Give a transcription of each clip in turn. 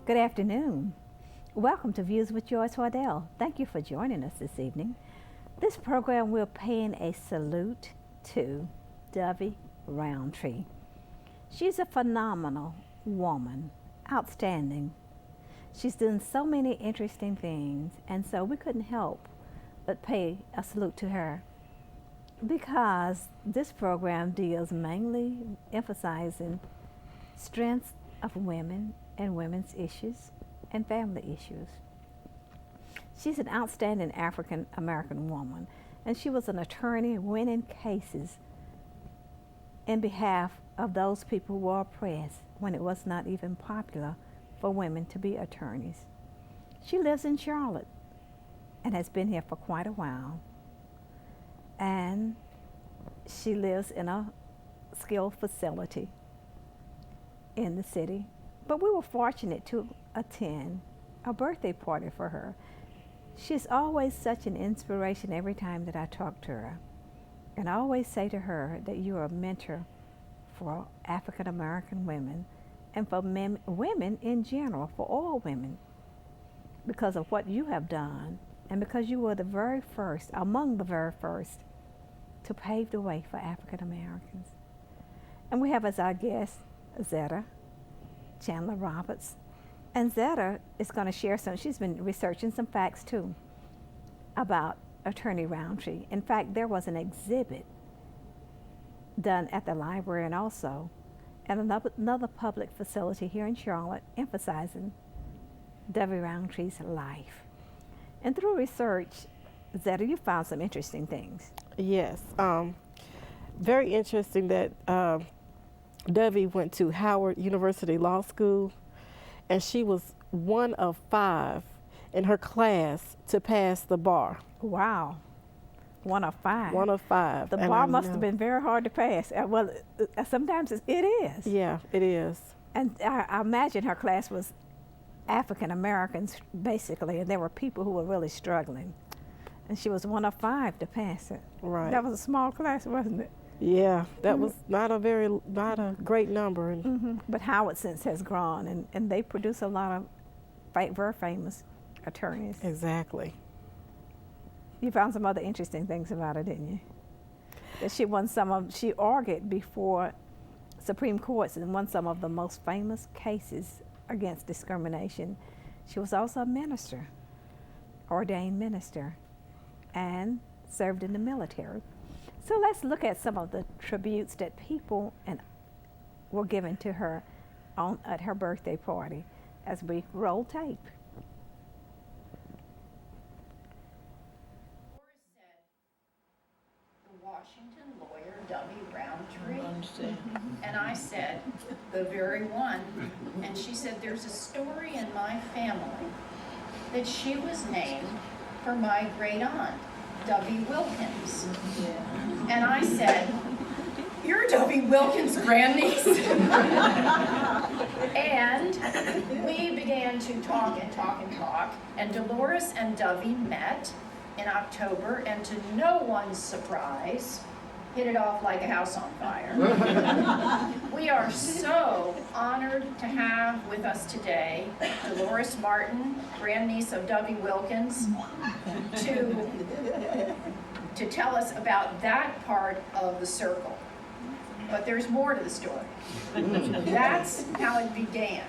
Good afternoon. Welcome to Views with Joyce Waddell. Thank you for joining us this evening. This program we're paying a salute to Dovey Roundtree. She's a phenomenal woman, outstanding. She's doing so many interesting things, and so we couldn't help but pay a salute to her because this program deals mainly emphasizing strengths of women and women's issues and family issues. She's an outstanding African American woman, and she was an attorney winning cases in behalf of those people who were oppressed when it was not even popular for women to be attorneys. She lives in Charlotte and has been here for quite a while. And she lives in a skilled facility in the city. But we were fortunate to attend a birthday party for her. She's always such an inspiration every time that I talk to her. And I always say to her that you're a mentor for African American women and for women in general, for all women, because of what you have done and because you were the very first, among the very first, to pave the way for African Americans. And we have as our guest Zetta Chandler Roberts. And Zetta is going to share she's been researching some facts too about Attorney Roundtree. In fact, there was an exhibit done at the library and also at another public facility here in Charlotte emphasizing Dovey Roundtree's life. And through research, Zetta, you found some interesting things. Yes, very interesting that Dovey went to Howard University Law School, and she was one of 5 in her class to pass the bar. Wow, one of 5. One of 5. The bar must have been very hard to pass. Well, sometimes it is. Yeah, it is. And I imagine her class was African Americans, basically, and there were people who were really struggling. And she was one of 5 to pass it. Right. That was a small class, wasn't it? Yeah, that was not a great number. But Howard since has grown, and they produce a lot of very famous attorneys. Exactly. You found some other interesting things about her, didn't you? That she argued before Supreme Courts and won some of the most famous cases against discrimination. She was also a minister, ordained minister, and served in the military. So let's look at some of the tributes that people were given to her at her birthday party as we roll tape. The Washington lawyer, Dovey Roundtree. And I said, the very one. And she said, there's a story in my family that she was named for my great aunt, Dovey Wilkins. And I said, you're Dovey Wilkins' grandniece? And we began to talk and talk and talk. And Dolores and Dovey met in October, and to no one's surprise, hit it off like a house on fire. We are so honored to have with us today Dolores Martin, grandniece of Dovey Wilkins, to tell us about that part of the circle. But there's more to the story. That's how it began.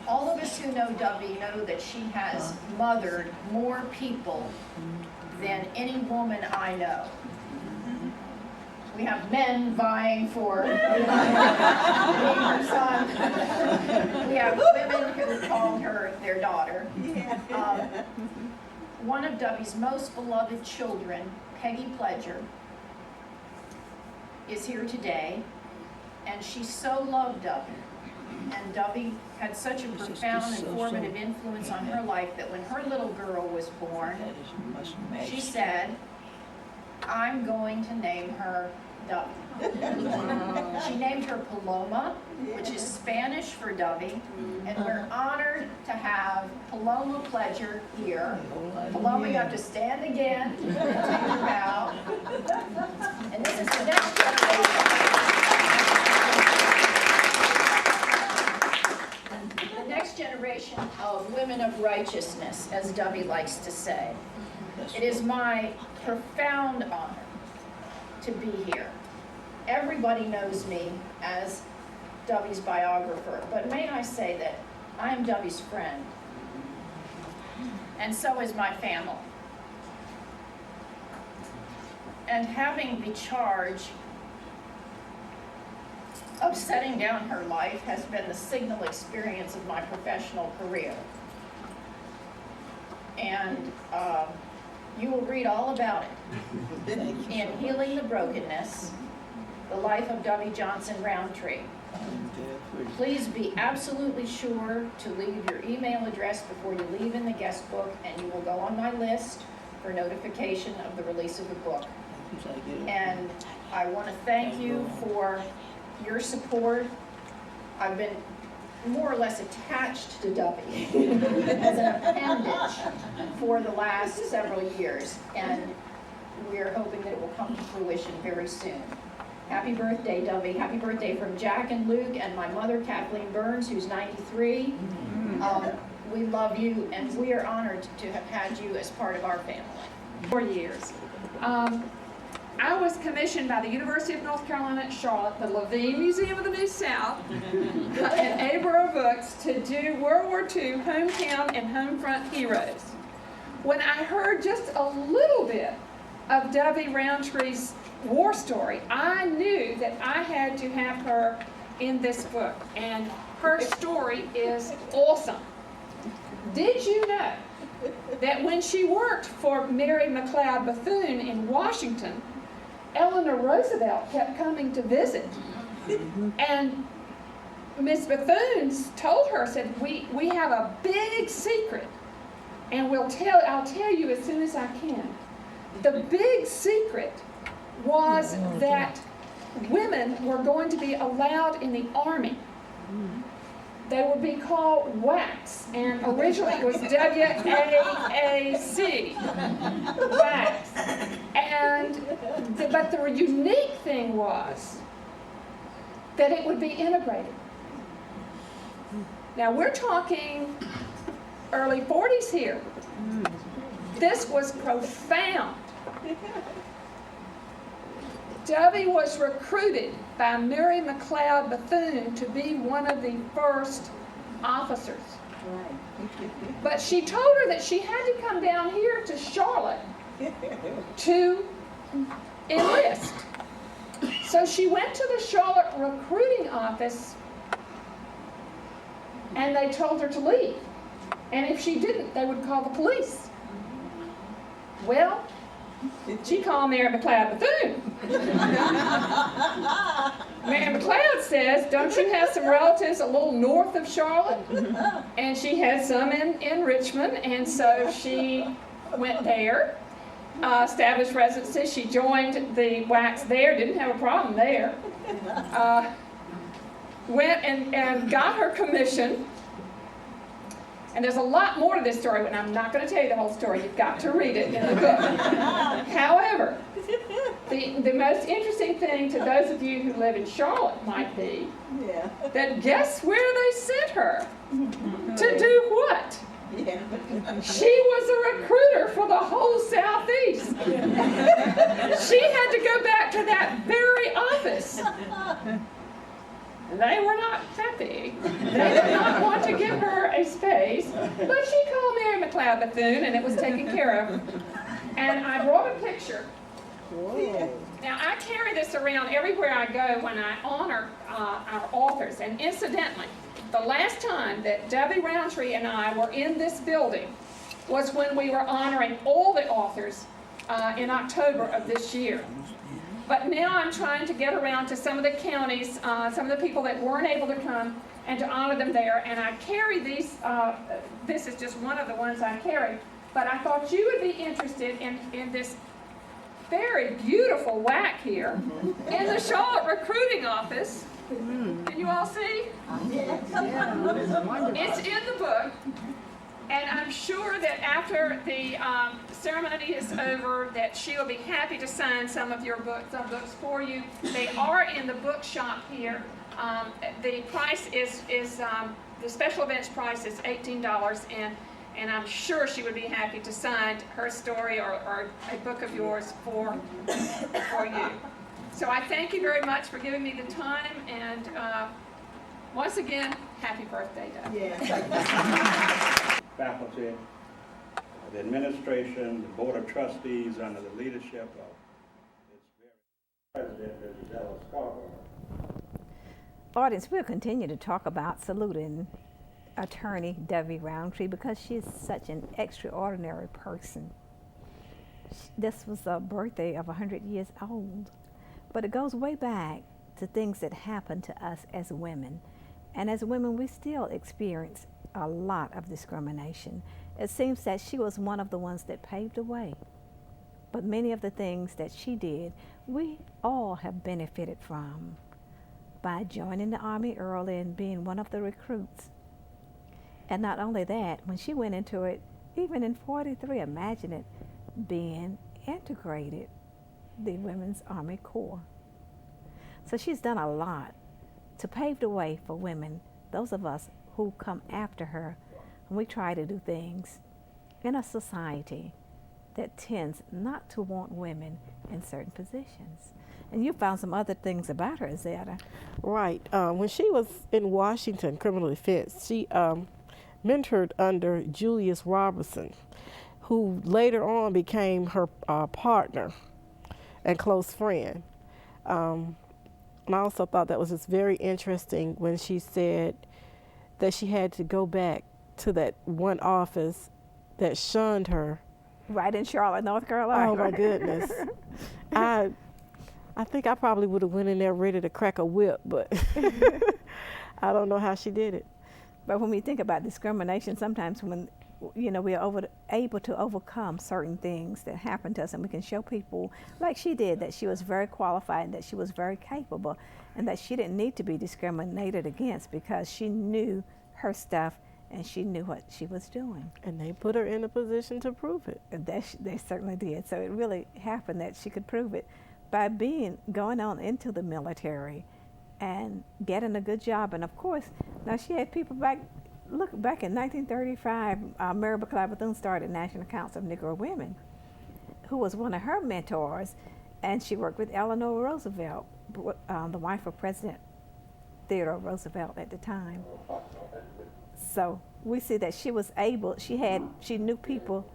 All of us who know Dovey know that she has mothered more people than any woman I know. We have men vying for being her son. We have women who called her their daughter. One of Dovey's most beloved children, Peggy Pledger, is here today, and she so loved Dovey. And Dovey had such a profound and formative influence on her life that when her little girl was born, she said, I'm going to name her Dovey. She named her Paloma, which is Spanish for Dovey, and we're honored to have Paloma Pledger here. Paloma, you have to stand again and take your bow. And this is the next generation. The next generation of women of righteousness, as Dubby likes to say. It is my profound honor to be here. Everybody knows me as Dubby's biographer, but may I say that I am Dubby's friend, and so is my family. And having the charge of setting down her life has been the signal experience of my professional career. And you will read all about it in Healing the Brokenness, The Life of Dubby Johnson Roundtree. Please be absolutely sure to leave your email address before you leave in the guest book, and you will go on my list for notification of the release of the book. And I want to thank you for your support. I've been more or less attached to Dubby as an appendage for the last several years, and we're hoping that it will come to fruition very soon. Happy birthday, Dubby. Happy birthday from Jack and Luke and my mother, Kathleen Burns, who's 93. We love you, and we are honored to have had you as part of our family. 4 years. I was commissioned by the University of North Carolina at Charlotte, the Levine Museum of the New South, and Abra Books to do World War II hometown and homefront heroes. When I heard just a little bit of Dubby Roundtree's war story, I knew that I had to have her in this book, and her story is awesome. Did you know that when she worked for Mary McLeod Bethune in Washington, Eleanor Roosevelt kept coming to visit? And Miss Bethune told her, said, we have a big secret, and I'll tell you as soon as I can. The big secret was that women were going to be allowed in the Army. They would be called WACs, and originally it was W-A-A-C, WACs. But the unique thing was that it would be integrated. Now we're talking early 40s here. This was profound. Dubby was recruited by Mary McLeod Bethune to be one of the first officers. But she told her that she had to come down here to Charlotte to enlist. So she went to the Charlotte recruiting office, and they told her to leave. And if she didn't, they would call the police. Well, she called Mary McLeod Bethune. Mary McLeod says, don't you have some relatives a little north of Charlotte? And she had some in Richmond, and so she went there, established residency. She joined the WACs there, didn't have a problem there. Went and got her commission. And there's a lot more to this story, and I'm not going to tell you the whole story. You've got to read it in the book. However, the most interesting thing to those of you who live in Charlotte might be that guess where they sent her? To do what? She was a recruiter for the whole Southeast. She had to go back to that very office. They were not happy. They did not want to give her a space, but she called Mary McLeod Bethune, and it was taken care of. And I brought a picture. Whoa. Now, I carry this around everywhere I go when I honor our authors. And incidentally, the last time that Dubby Roundtree and I were in this building was when we were honoring all the authors in October of this year. But now I'm trying to get around to some of the counties, some of the people that weren't able to come, and to honor them there. And I carry these, this is just one of the ones I carry, but I thought you would be interested in this very beautiful WAC here in the Charlotte recruiting office. Can you all see? It's in the book. And I'm sure that after the ceremony is over, that she'll be happy to sign some of your books, for you. They are in the bookshop here. The price is the special events price is $18, and I'm sure she would be happy to sign her story or a book of yours for you. So I thank you very much for giving me the time, and once again, happy birthday, Doug. Yeah. Faculty, the administration, the Board of Trustees under the leadership of its very president, Vwjw Scarborough. Audience, we'll continue to talk about saluting attorney Debbie Roundtree because she's such an extraordinary person. This was a birthday of 100 years old, but it goes way back to things that happened to us as women. And as women, we still experience a lot of discrimination. It seems that she was one of the ones that paved the way. But many of the things that she did, we all have benefited from by joining the Army early and being one of the recruits. And not only that, when she went into it, even in 43, imagine it being integrated, the Women's Army Corps. So she's done a lot to pave the way for women, those of us who come after her, and we try to do things in a society that tends not to want women in certain positions. And you found some other things about her, Zeta. Right. When she was in Washington criminal defense, she mentored under Julius Robertson, who later on became her partner and close friend. And I also thought that was just very interesting when she said that she had to go back to that one office that shunned her. Right in Charlotte, North Carolina. Oh my goodness. I think I probably would have went in there ready to crack a whip, but I don't know how she did it. But when we think about discrimination, sometimes when we are able to overcome certain things that happen to us, and we can show people, like she did, that she was very qualified, and that she was very capable, and that she didn't need to be discriminated against because she knew her stuff and she knew what she was doing. And they put her in a position to prove it. And they certainly did. So it really happened that she could prove it by going on into the military and getting a good job. And of course, now she had people back in 1935, Mary Clive Bethune started National Council of Negro Women, who was one of her mentors, and she worked with Eleanor Roosevelt, the wife of President Theodore Roosevelt at the time. So we see that she was able, she knew people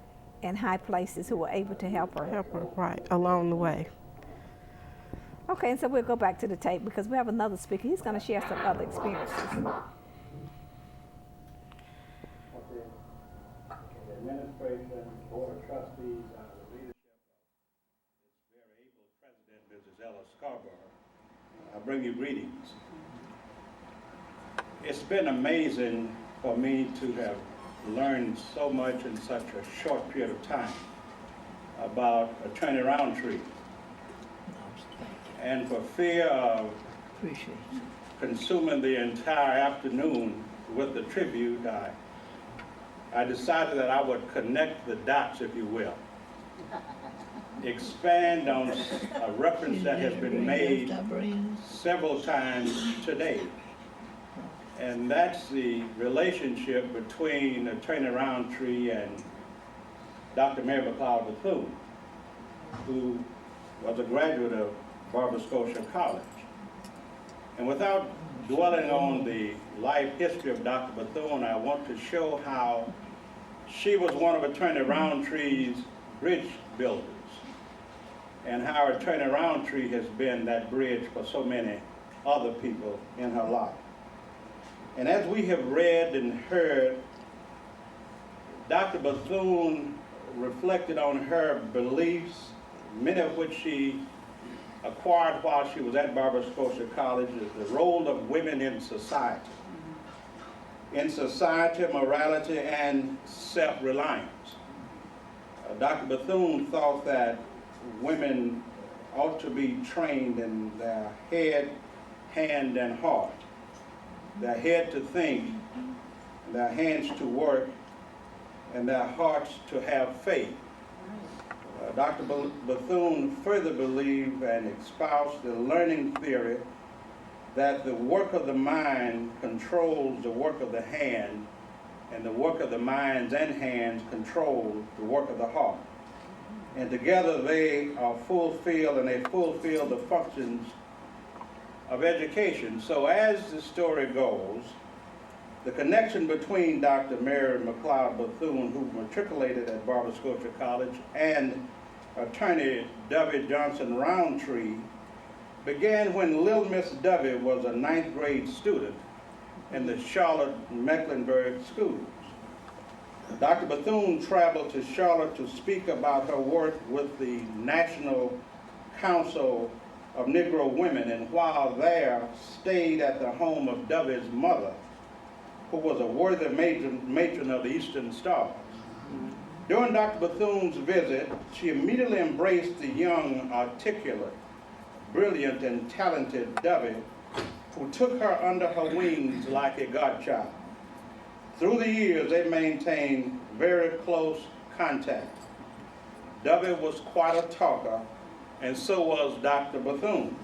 in high places who were able to help her. Right, along the way. Okay, and so we'll go back to the tape because we have another speaker. He's going to share some other experiences. The administration, Board of Trustees, under the leadership of its very able president, Vwjw Scarborough, I bring you greetings. It's been amazing for me to have learned so much in such a short period of time about Attorney Roundtree. And for fear of consuming the entire afternoon with the tribute, I decided that I would connect the dots, if you will. Expand on a reference that has been made several times today. And that's the relationship between Attorney Roundtree and Dr. Mary McLeod Bethune, who was a graduate of Nova Scotia College. And without dwelling on the life history of Dr. Bethune, I want to show how she was one of Attorney Roundtree's bridge builders, and how Attorney Roundtree has been that bridge for so many other people in her life. And as we have read and heard, Dr. Bethune reflected on her beliefs, many of which she acquired while she was at Nova Scotia College, is the role of women in society. In society, morality, and self-reliance. Dr. Bethune thought that women ought to be trained in their head, hand, and heart. Their head to think, their hands to work, and their hearts to have faith. Dr. Bethune further believed and espoused the learning theory that the work of the mind controls the work of the hand, and the work of the minds and hands control the work of the heart. And together they are fulfilled, and they fulfill the functions of education. So as the story goes, the connection between Dr. Mary McLeod Bethune, who matriculated at Barber Scotia College, and attorney W. Johnson Roundtree began when Little Miss Dovey was a 9th grade student in the Charlotte Mecklenburg schools. Dr. Bethune traveled to Charlotte to speak about her work with the National Council of Negro Women, and while there stayed at the home of Dovey's mother, who was a worthy matron of the Eastern Stars. During Dr. Bethune's visit, she immediately embraced the young, articulate, brilliant, and talented Dovey, who took her under her wings like a godchild. Through the years, they maintained very close contact. Dovey was quite a talker, and so was Dr. Bethune.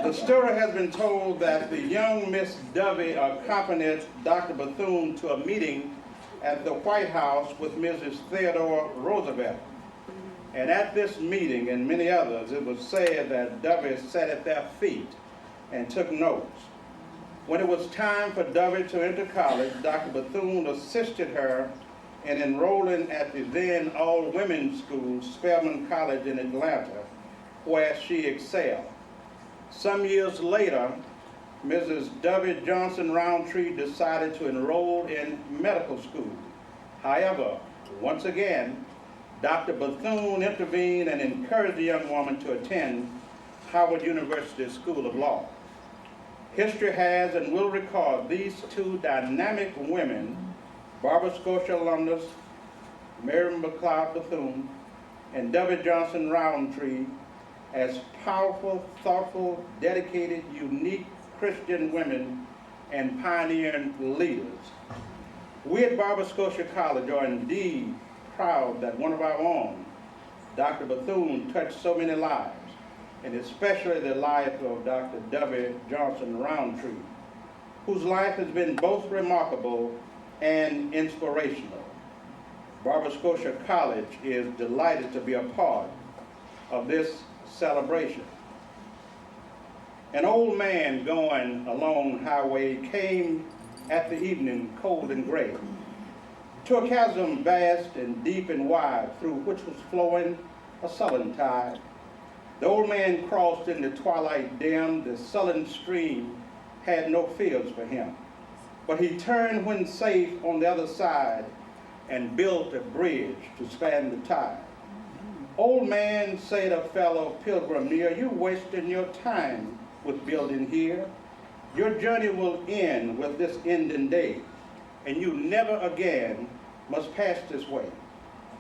The story has been told that the young Miss Dovey accompanied Dr. Bethune to a meeting at the White House with Mrs. Theodore Roosevelt. And at this meeting and many others, it was said that Dovey sat at their feet and took notes. When it was time for Dovey to enter college, Dr. Bethune assisted her in enrolling at the then all-women's school, Spelman College in Atlanta, where she excelled. Some years later, Mrs. W. Johnson Roundtree decided to enroll in medical school. However, once again, Dr. Bethune intervened and encouraged the young woman to attend Howard University School of Law. History has and will record these two dynamic women, Barber Scotia alumnus Mary McLeod Bethune and W. Johnson Roundtree, as powerful, thoughtful, dedicated, unique Christian women and pioneering leaders. We at Barber Scotia College are indeed proud that one of our own, Dr. Bethune, touched so many lives, and especially the life of Dr. W. Johnson Roundtree, whose life has been both remarkable and inspirational. Barber Scotia College is delighted to be a part of this celebration. An old man going along highway came at the evening, cold and gray, to a chasm vast and deep and wide, through which was flowing a sullen tide. The old man crossed in the twilight dim. The sullen stream had no fears for him. But he turned when safe on the other side and built a bridge to span the tide. Old man, said a fellow pilgrim near, you wasting your time with building here. Your journey will end with this ending day, and you never again must pass this way.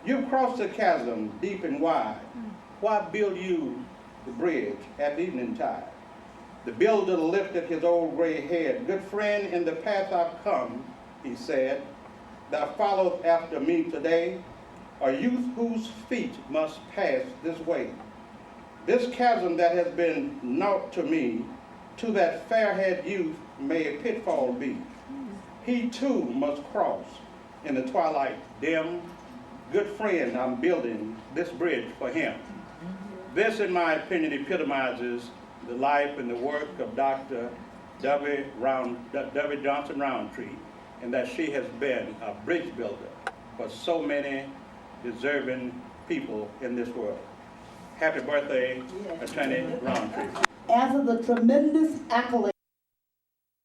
You've crossed the chasm deep and wide. Why build you the bridge at evening tide? The builder lifted his old gray head. Good friend, in the path I've come, he said, thou followest after me today, a youth whose feet must pass this way. This chasm that has been naught to me, to that fair-haired youth may a pitfall be. He too must cross in the twilight dim. Good friend, I'm building this bridge for him. This, in my opinion, epitomizes the life and the work of Dr. W. Johnson Roundtree, and that she has been a bridge builder for so many deserving people in this world. Happy birthday, Attorney Roundtree. After the tremendous accolade.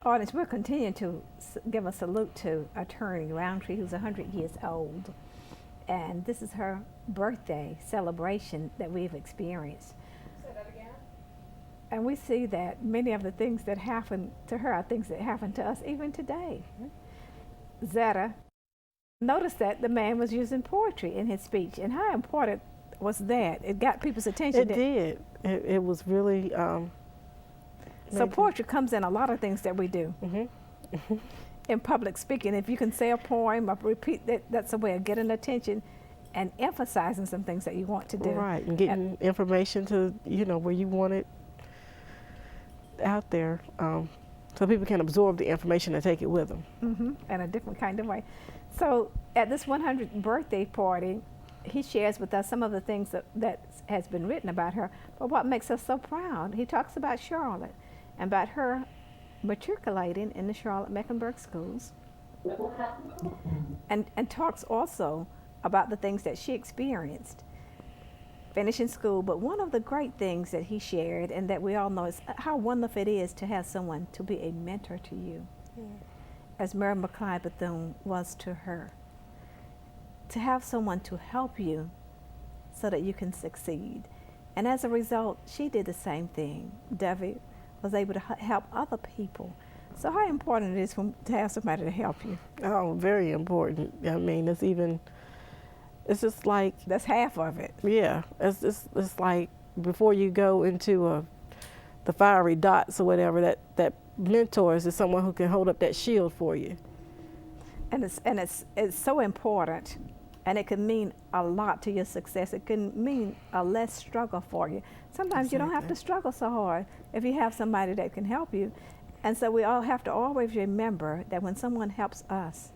Audience, we're continuing to give a salute to Attorney Roundtree, who's 100 years old. And this is her birthday celebration that we've experienced. Say that again. And we see that many of the things that happen to her are things that happen to us even today. Zetta noticed that the man was using poetry in his speech, and how important was that? It got people's attention. It did. It was really. So poetry comes in a lot of things that we do. Mm-hmm. In public speaking, if you can say a poem or repeat that's a way of getting attention and emphasizing some things that you want to do. Right, and getting information to, where you want it. out there so people can absorb the information and take it with them. In a different kind of way. So at this 100th birthday party, he shares with us some of the things that has been written about her, but what makes us so proud. He talks about Charlotte and about her matriculating in the Charlotte-Mecklenburg schools, and talks also about the things that she experienced finishing school. But one of the great things that he shared and that we all know is how wonderful it is to have someone to be a mentor to you, as Mary McLeod Bethune was to her. To have someone to help you so that you can succeed. And as a result, she did the same thing. Debbie was able to help other people. So how important it is to have somebody to help you? Oh, very important. I mean, it's just like... That's half of it. Yeah, it's like before you go into the fiery dots or whatever, that mentors is someone who can hold up that shield for you. And it's so important, and it can mean a lot to your success. It can mean a less struggle for you. Sometimes you don't have to struggle so hard if you have somebody that can help you. And so we all have to always remember that when someone helps us,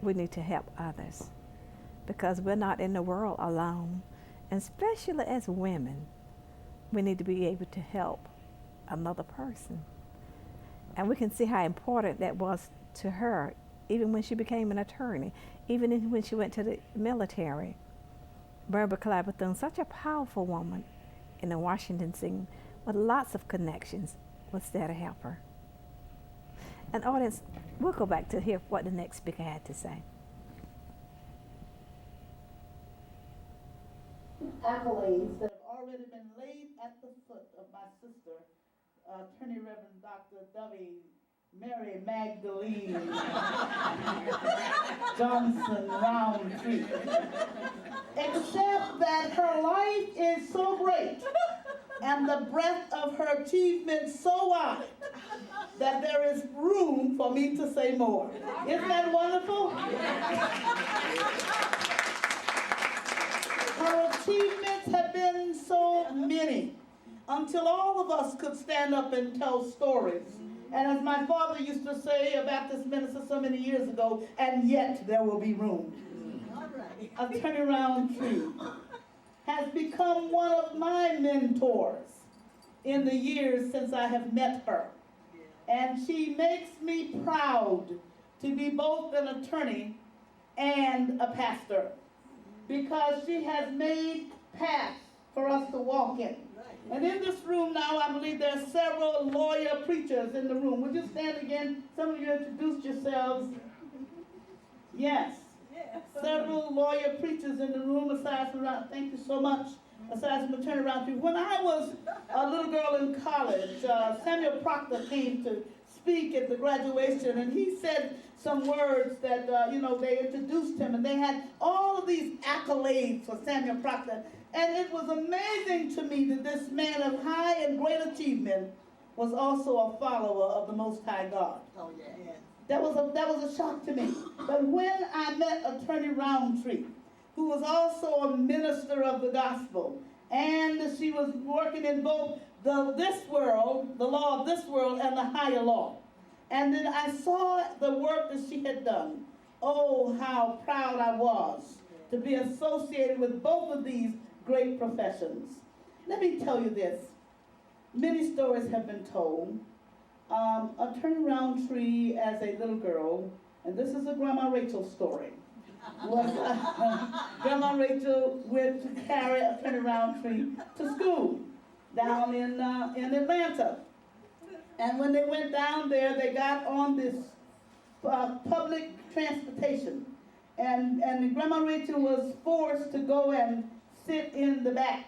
we need to help others, because we're not in the world alone. And especially as women, we need to be able to help another person. And we can see how important that was to her, even when she became an attorney, even when she went to the military. Mary McLeod Bethune, such a powerful woman in the Washington scene with lots of connections, was there to help her. And audience, we'll go back to hear what the next speaker had to say. Accolades that have already been laid at the foot of my sister, Attorney Reverend Dr. W. Mary Magdalene Johnson Roundtree. Except that her life is so great and the breadth of her achievements so wide that there is room for me to say more. Isn't that wonderful? Her achievements have been so many until all of us could stand up and tell stories. And as my father used to say, a Baptist minister so many years ago, and yet there will be room. Attorney Roundtree has become one of my mentors in the years since I have met her. And she makes me proud to be both an attorney and a pastor, because she has made paths for us to walk in. And in this room now, I believe there are several lawyer preachers in the room. Would you stand again? Some of you introduced yourselves. Yes. Several lawyer preachers in the room, aside from, thank you so much, aside from Attorney Roundtree. When I was a little girl in college, Samuel Proctor came to speak at the graduation, and he said some words that, they introduced him, and they had all of these accolades for Samuel Proctor. And it was amazing to me that this man of high and great achievement was also a follower of the Most High God. Oh, yeah. That was a shock to me. But when I met Attorney Roundtree, who was also a minister of the gospel, and she was working in both this world, the law of this world, and the higher law. And then I saw the work that she had done. Oh, how proud I was to be associated with both of these great professions. Let me tell you this. Many stories have been told. Attorney Roundtree as a little girl, and this is a Grandma Rachel story, Grandma Rachel went to carry Attorney Roundtree to school down in Atlanta. And when they went down there, they got on this public transportation. And Grandma Rachel was forced to go and sit in the back.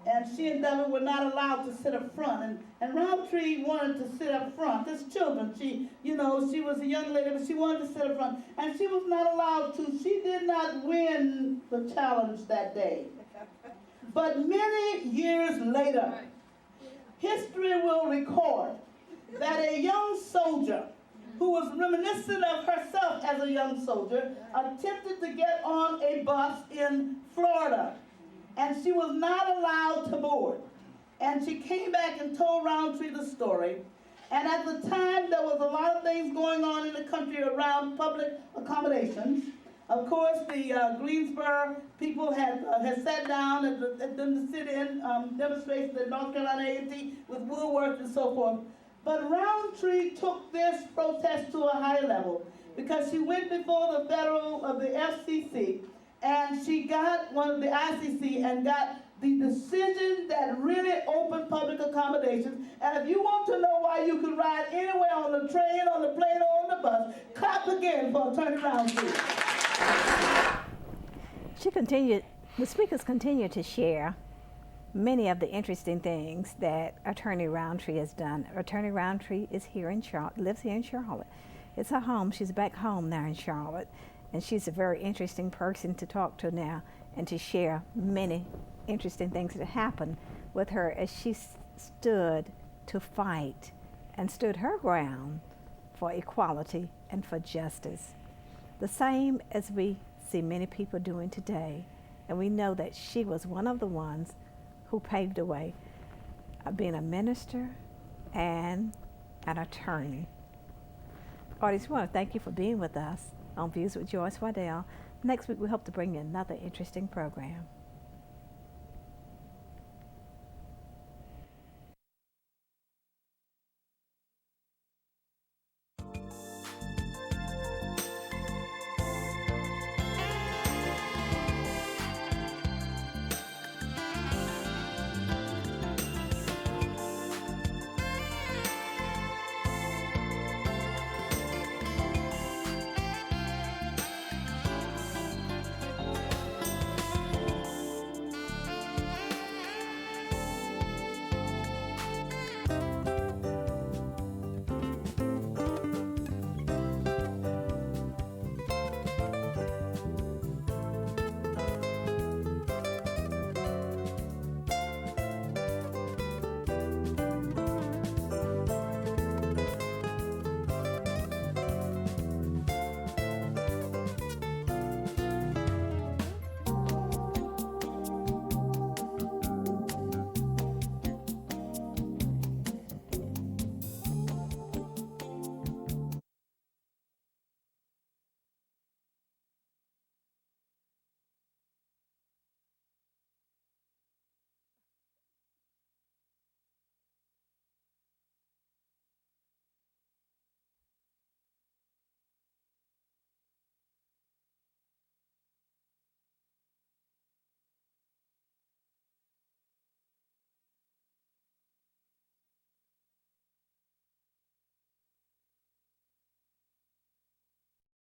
And she and Debbie were not allowed to sit up front. And Roundtree wanted to sit up front. As children, she was a young lady, but she wanted to sit up front. And she was not allowed to. She did not win the challenge that day. But many years later, history will record that a young soldier who was reminiscent of herself as a young soldier attempted to get on a bus in Florida. And she was not allowed to board. And she came back and told Roundtree the story. And at the time, there was a lot of things going on in the country around public accommodations. Of course, the Greensboro people had sat down at the sit-in demonstration at North Carolina A&T with Woolworth and so forth. But Roundtree took this protest to a higher level because she went before the FCC, and she got one of the ICC and got the decision that really opened public accommodations. And if you want to know why you can ride anywhere on the train, on the plane, or on the bus, clap again for Attorney Roundtree. The speakers continue to share many of the interesting things that Attorney Roundtree has done. Attorney Roundtree is lives here in Charlotte. It's her home. She's back home now in Charlotte. And she's a very interesting person to talk to now and to share many interesting things that happened with her as she stood to fight and stood her ground for equality and for justice. The same as we see many people doing today. And we know that she was one of the ones who paved the way, being a minister and an attorney. Audience, we want to thank you for being with us on Views with Joyce Waddell. Next week, we hope to bring you another interesting program.